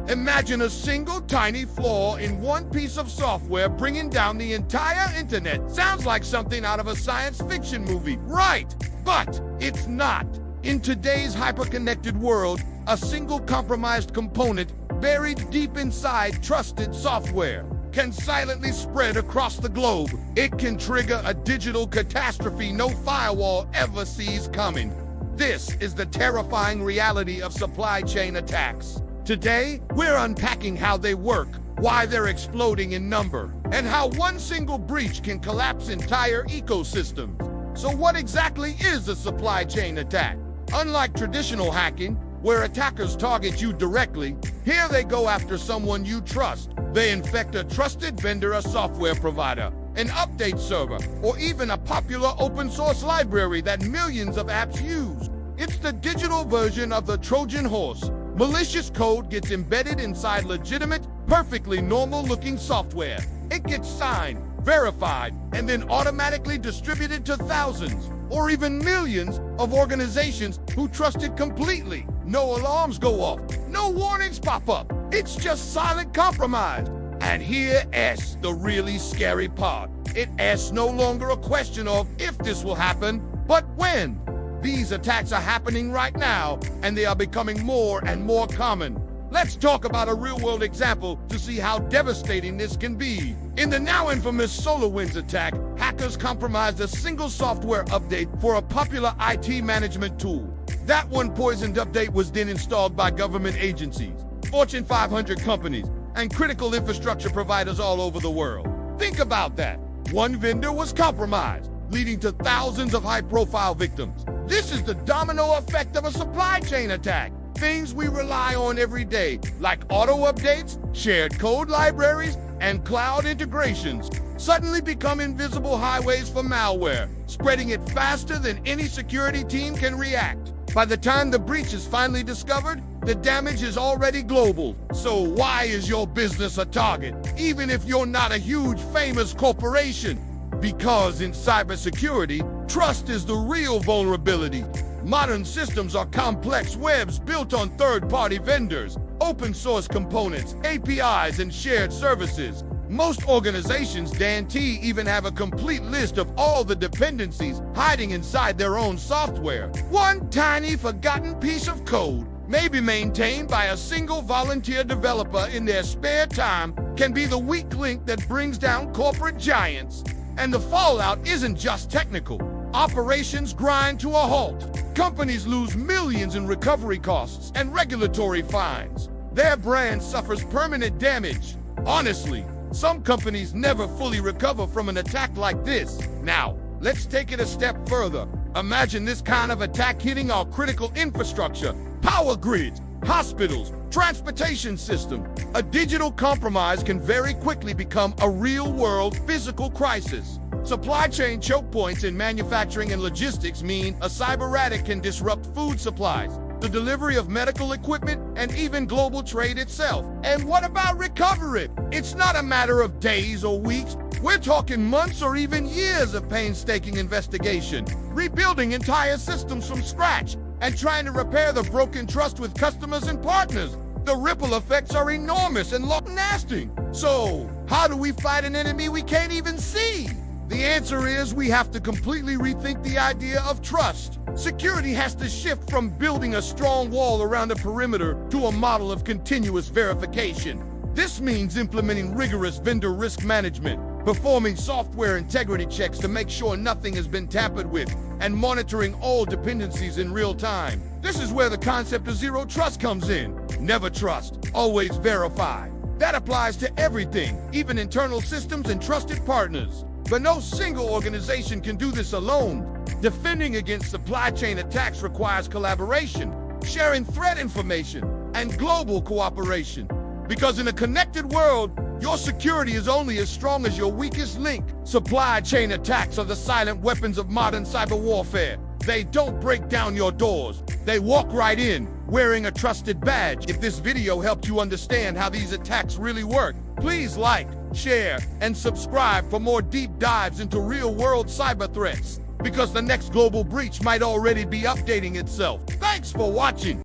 Imagine a single tiny flaw in one piece of software bringing down the entire internet. Sounds like something out of a science fiction movie, right? But it's not. In today's hyper-connected world, a single compromised component buried deep inside trusted software can silently spread across the globe. It can trigger a digital catastrophe no firewall ever sees coming. This is the terrifying reality of supply chain attacks. Today, we're unpacking how they work, why they're exploding in number, and how one single breach can collapse entire ecosystems. So what exactly is a supply chain attack? Unlike traditional hacking, where attackers target you directly, here they go after someone you trust. They infect a trusted vendor, a software provider, an update server, or even a popular open source library that millions of apps use. It's the digital version of the Trojan horse. Malicious code gets embedded inside legitimate, perfectly normal-looking software. It gets signed, verified, and then automatically distributed to thousands, or even millions of organizations who trust it completely. No alarms go off, no warnings pop up. It's just silent compromise. And here's the really scary part. It's no longer a question of if this will happen, but when. These attacks are happening right now, and they are becoming more and more common. Let's talk about a real-world example to see how devastating this can be. In the now infamous SolarWinds attack, hackers compromised a single software update for a popular IT management tool. That one poisoned update was then installed by government agencies, Fortune 500 companies, and critical infrastructure providers all over the world. Think about that. One vendor was compromised, leading to thousands of high-profile victims. This is the domino effect of a supply chain attack. Things we rely on every day, like auto updates, shared code libraries, and cloud integrations, suddenly become invisible highways for malware, spreading it faster than any security team can react. By the time the breach is finally discovered, the damage is already global. So why is your business a target, even if you're not a huge, famous corporation? Because in cybersecurity, trust is the real vulnerability. Modern systems are complex webs built on third-party vendors, open-source components, APIs, and shared services. Most organizations don't even have a complete list of all the dependencies hiding inside their own software. One tiny forgotten piece of code, maybe maintained by a single volunteer developer in their spare time, can be the weak link that brings down corporate giants. And the fallout isn't just technical. Operations grind to a halt. Companies lose millions in recovery costs and regulatory fines. Their brand suffers permanent damage. Honestly, some companies never fully recover from an attack like this. Now, let's take it a step further. Imagine this kind of attack hitting our critical infrastructure, power grids, hospitals, transportation system. A digital compromise can very quickly become a real-world physical crisis. Supply chain choke points in manufacturing and logistics mean a cyber attack can disrupt food supplies, the delivery of medical equipment, and even global trade itself. And what about recovery? It's not a matter of days or weeks. We're talking months or even years of painstaking investigation, rebuilding entire systems from scratch, and trying to repair the broken trust with customers and partners. The ripple effects are enormous and long-lasting. So, how do we fight an enemy we can't even see? The answer is we have to completely rethink the idea of trust. Security has to shift from building a strong wall around a perimeter to a model of continuous verification. This means implementing rigorous vendor risk management, performing software integrity checks to make sure nothing has been tampered with, and monitoring all dependencies in real time. This is where the concept of zero trust comes in. Never trust, always verify. That applies to everything, even internal systems and trusted partners. But no single organization can do this alone. Defending against supply chain attacks requires collaboration, sharing threat information, and global cooperation. Because in a connected world, your security is only as strong as your weakest link. Supply chain attacks are the silent weapons of modern cyber warfare. They don't break down your doors. They walk right in, wearing a trusted badge. If this video helped you understand how these attacks really work, please like, share, and subscribe for more deep dives into real-world cyber threats, because the next global breach might already be updating itself. Thanks for watching.